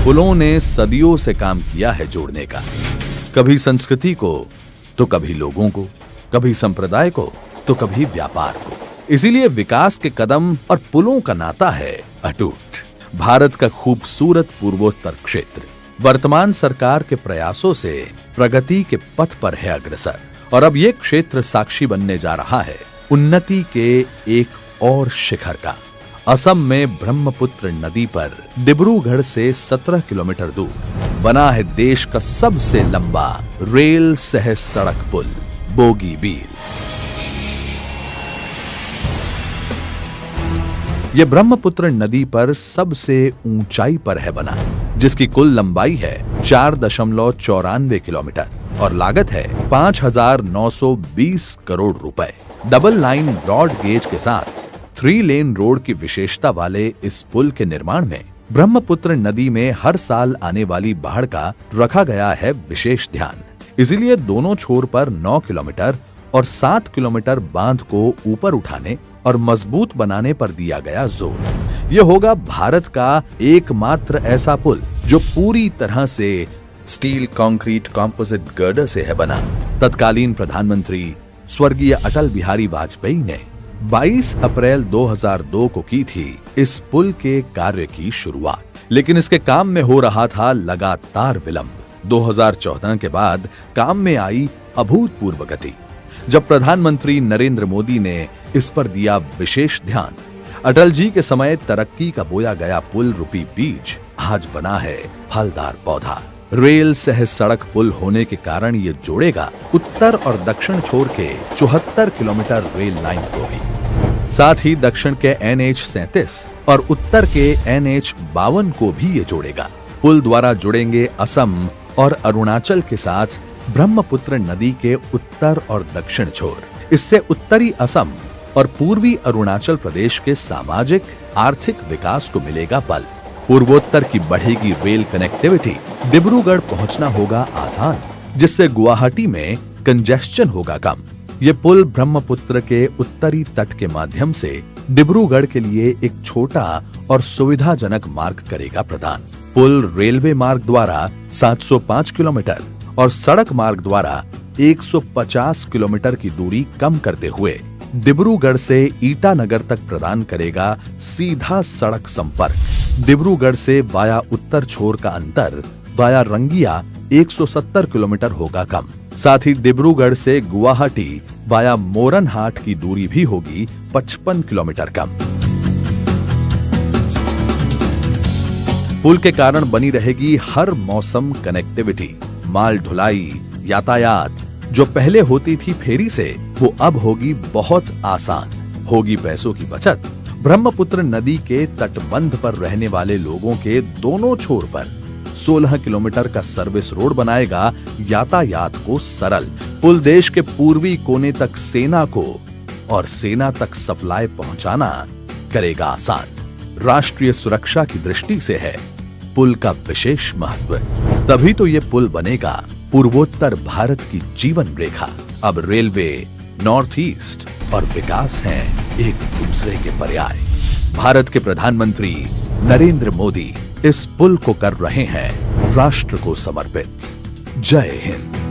पुलों ने सदियों से काम किया है जोड़ने का, कभी संस्कृति को तो कभी लोगों को, कभी संप्रदाय को तो कभी व्यापार को। इसीलिए विकास के कदम और पुलों का नाता है अटूट। भारत का खूबसूरत पूर्वोत्तर क्षेत्र वर्तमान सरकार के प्रयासों से प्रगति के पथ पर है अग्रसर, और अब ये क्षेत्र साक्षी बनने जा रहा है उन्नति के एक और शिखर का। असम में ब्रह्मपुत्र नदी पर डिब्रूगढ़ से 17 किलोमीटर दूर बना है देश का सबसे लंबा रेल सह सड़क पुल बोगीबील। यह ब्रह्मपुत्र नदी पर सबसे ऊंचाई पर है बना, जिसकी कुल लंबाई है 4.94 किलोमीटर और लागत है 5,920 करोड़ रुपए। डबल लाइन ब्रॉड गेज के साथ 3 लेन रोड की विशेषता वाले इस पुल के निर्माण में ब्रह्मपुत्र नदी में हर साल आने वाली बाढ़ का रखा गया है विशेष ध्यान। इसीलिए दोनों छोर पर 9 किलोमीटर और 7 किलोमीटर बांध को ऊपर उठाने और मजबूत बनाने पर दिया गया जोर। यह होगा भारत का एकमात्र ऐसा पुल जो पूरी तरह से स्टील कंक्रीट कंपोजिट गर्डर से है बना। तत्कालीन प्रधानमंत्री स्वर्गीय अटल बिहारी वाजपेयी ने 22 अप्रैल 2002 को की थी इस पुल के कार्य की शुरुआत, लेकिन इसके काम में हो रहा था लगातार विलंब। 2014 के बाद काम में आई अभूतपूर्व गति। जब प्रधानमंत्री नरेंद्र मोदी ने इस पर दिया विशेष ध्यान, अटल जी के समय तरक्की का बोया गया पुल रूपी बीज आज बना है फलदार पौधा। रेल सह सड़क पुल होने के कारण ये जोड़ेगा उत्तर और दक्षिण छोर के 74 किलोमीटर रेल लाइन को भी, साथ ही दक्षिण के NH 37 और उत्तर के NH 52 को भी ये जोड़ेगा। पुल द्वारा जुड़ेंगे असम और अरुणाचल के साथ ब्रह्मपुत्र नदी के उत्तर और दक्षिण छोर। इससे उत्तरी असम और पूर्वी अरुणाचल प्रदेश के सामाजिक आर्थिक विकास को मिलेगा बल। पूर्वोत्तर की बढ़ेगी रेल कनेक्टिविटी, डिब्रूगढ़ पहुंचना होगा आसान, जिससे गुवाहाटी में कंजेस्शन होगा कम। ये पुल ब्रह्मपुत्र के उत्तरी तट के माध्यम से डिब्रूगढ़ के लिए एक छोटा और सुविधाजनक मार्ग करेगा प्रदान। पुल रेलवे मार्ग द्वारा 705 किलोमीटर और सड़क मार्ग द्वारा 150 किलोमीटर की दूरी कम करते हुए डिब्रूगढ़ से ईटानगर तक प्रदान करेगा सीधा सड़क संपर्क। डिब्रूगढ़ से वाया उत्तर छोर का अंतर वाया रंगिया 170 किलोमीटर होगा कम। साथ ही डिब्रूगढ़ से गुवाहाटी वाया मोरनहाट की दूरी भी होगी 55 किलोमीटर कम। पुल के कारण बनी रहेगी हर मौसम कनेक्टिविटी। माल ढुलाई, यातायात जो पहले होती थी फेरी से, वो अब होगी बहुत आसान। होगी पैसों की बचत। ब्रह्मपुत्र नदी के तटबंध पर रहने वाले लोगों के दोनों छोर पर 16 किलोमीटर का सर्विस रोड बनाएगा यातायात को सरल। पुल देश के पूर्वी कोने तक सेना को और सेना तक सप्लाई पहुंचाना करेगा आसान। राष्ट्रीय सुरक्षा की दृष्टि से है पुल का विशेष महत्व। तभी तो ये पुल बनेगा पूर्वोत्तर भारत की जीवन रेखा। अब रेलवे, नॉर्थ ईस्ट और विकास हैं एक दूसरे के पर्याय। भारत के प्रधानमंत्री नरेंद्र मोदी इस पुल को कर रहे हैं राष्ट्र को समर्पित। जय हिंद।